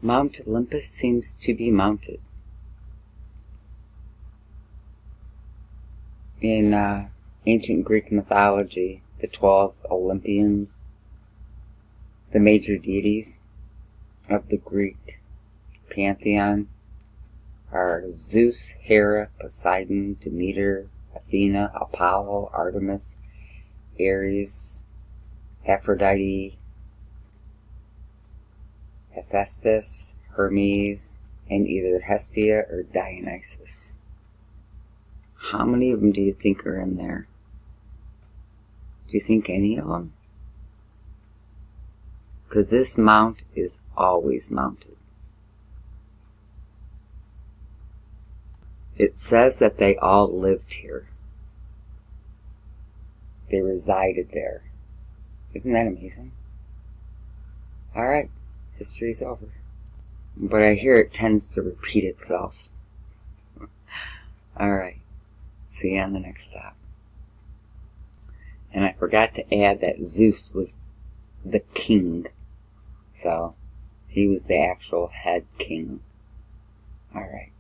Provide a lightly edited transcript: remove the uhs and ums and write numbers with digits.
Mount Olympus seems to be mounted. In ancient Greek mythology, the 12 Olympians, the major deities of the Greek pantheon, are Zeus, Hera, Poseidon, Demeter, Athena, Apollo, Artemis, Ares, Aphrodite, Hephaestus, Hermes, and either Hestia or Dionysus. How many of them do you think are in there? Do you think any of them? Because this mount is always mounted. It says that they all lived here. They resided there. Isn't that amazing? Alright, history's over. But I hear it tends to repeat itself. Alright, see you on the next stop. And I forgot to add that Zeus was the king. So, he was the actual head king. Alright.